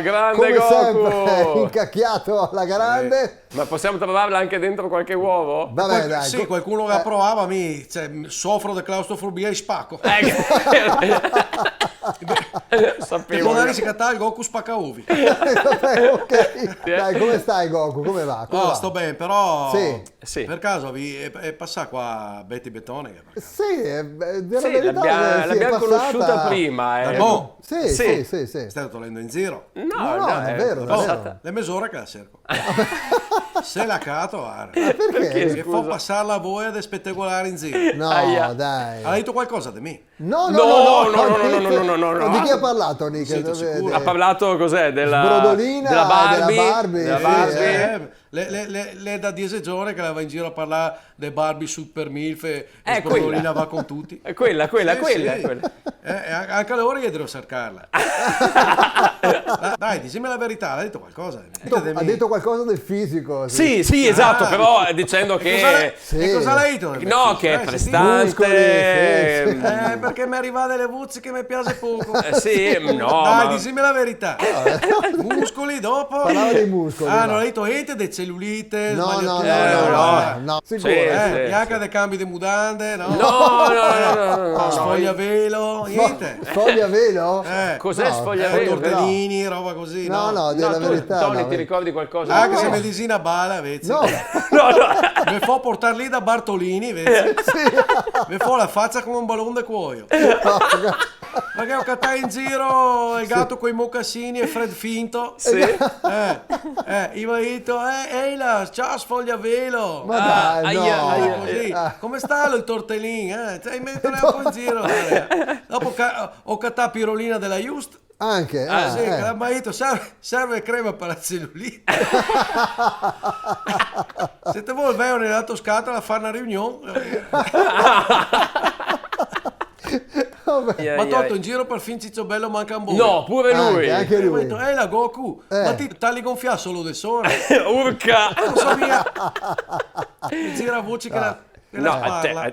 Grande come sempre Goku! incacchiato alla grande. Ma possiamo trovarla anche dentro qualche uovo? Vabbè, dai. Sì, qualcuno che la provava, soffro di claustrofobia e spacco. E Sapevo. magari si cattava il Goku spacca ovi. Vabbè, ok. Dai, come stai Goku? Come va? Come va? Sto bene, però Sì. per caso è passata qua Betty Betone? Sì, è della Sì, verità, sì, è l'abbiamo passata. conosciuta prima. Boh, Sì. stai togliendo in giro. No, No, davvero, è davvero. passata. Le misure che la cerco. Se la cato, guarda. Perché? Che fa passare la voia di spettacolare in giro. No, Aia. dai. Ha detto qualcosa di me? No. No. Di chi ha parlato, Nick? Sento sicuro. Ha parlato cos'è? Sbrodolina, della Barbie? della Barbie, Della sì, Barbie. Le da 10 giorni che la va in giro a parlare dei Barbie Super Milf e quella. Sbrodolina va con tutti. È quella. Sì. Anche loro io devo cercarla. Dai, dicimi la verità, ha detto qualcosa? Ha detto qualcosa del fisico. Sì, esatto, però dicendo che... E cosa l'hai detto? No, che è Muscoli, prestante... sì. Perché mi arrivano delle voci che mi piace poco. Sì, no, Dai, ma... dicimi la verità. Muscoli dopo. Parlava dei muscoli. Non va. ha detto niente di cellulite, No, no. sicuro. Sì, Neanche dei cambi di mutande, no? No. Sfogliavelo, niente. Foglia velo? Cos'è No, sfogliavelo? tortellini, roba così, No, no? della tu, verità. Tony, no. ti ricordi qualcosa? Anche se medicina bala, invece. No, Mi fa portare lì da Bartolini, invece. Mi fa la faccia come un ballone di cuoio. Perché ho cattato in giro il gatto con i mocassini e Fred Finto. Sì. Io ho detto, ehi là, ciao sfogliavelo. ma dai, no. aia. Così. Come sta il tortellino? Stai mettendo un po' in giro. Dopo ho cattato Pirolina della Just. Anche? Sì, che l'ha mai detto, serve crema per la cellulite. Se te vuoi vai nella tua scatola a fare una riunione. Ma tolto in giro per fin Cicciobello manca un buco. No, pure lui. Anche E ho lui. detto, la Goku, ma ti tali gonfia solo del sole. Urca. Non so via. Mi gira voci che la No, parla.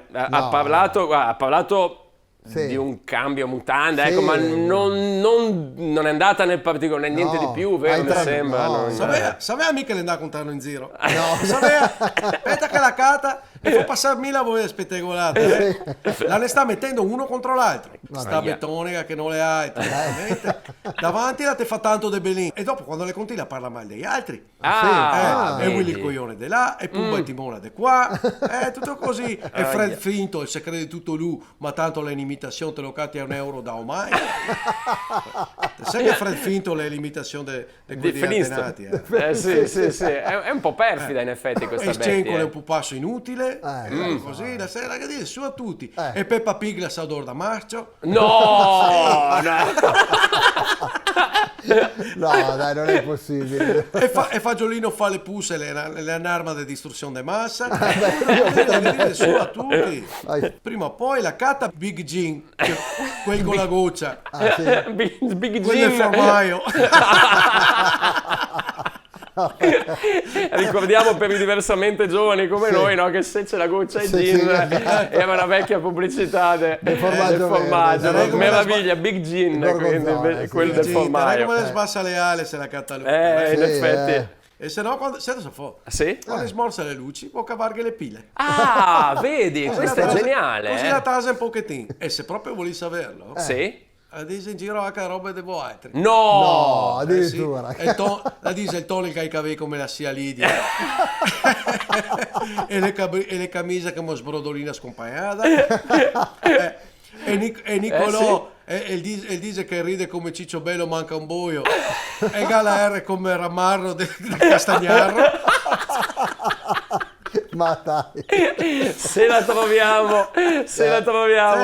ha parlato Sì. di un cambio mutande, Sì. ecco, ma non è andata nel particolare, niente No, di più, vero? hai Mi tra- sembra. no, non- Sapeva mica le andava contando in giro. No. Sapeva, aspetta che la cata e fa passare mille voi spettacolate. La ne sta mettendo uno contro l'altro. Sta betonica che non le ha. Davanti la te fa tanto de belin. E dopo quando le continua parla male degli altri. E vedi. Willy il coglione di là, e Pumba e Timona di qua, tutto così. E Fred Finto, il segreto di tutto lui, ma tanto le limitazioni te lo catti a €1 da ormai. Sai che Fred Finto le limitazioni Di quelli Flintstone. antenati, Sì. È un po' perfida in effetti e questa il Cenco è Betty. un pupazzo inutile, così, la sera che dice su a tutti. E Peppa Pig la sa d'or da marcio. No! No, dai, non è possibile. E Fagiolino fa le pusse, le arma di distruzione di massa. Su a tutti. Prima o poi la cata Big Gin, quel con la goccia, Sì. Big quel del Jim. formaio. Ricordiamo per i diversamente giovani come noi, no? Che se c'è la goccia ai Sì, gin sì, esatto. era una vecchia pubblicità del formaggio formaggio, verde. meraviglia, Big Gin, Gorgonzola, quindi sì. quello del Gin, formaggio. come le sbassa le ali se la cata lui. In Sì, effetti. E se no, quando si fa? Sì? Quando smorza le luci, può cavarghe le pile. Ah, vedi, questo è Così geniale. la tasa un pochettino. E se proprio vuoi saperlo, Sì? la dice in giro anche roba di voi altri. No! No, addirittura. Sì. La dice il Tony che hai capelli come la sia Lidia. e le camicie come sbrodolina scompagnata. E Nicolò e dice che ride come Ciccio Bello manca un boio. E Gala R come Ramarro del Castagnarro. Ma dai. Se la troviamo,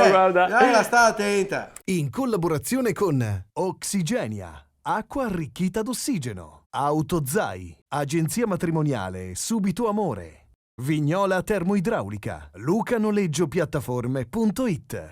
guarda. Dai, sta attenta. In collaborazione con Oxigenia, acqua arricchita d'ossigeno, Autozai, agenzia matrimoniale Subito Amore, Vignola Termoidraulica, lucanoleggiopiattaforme.it.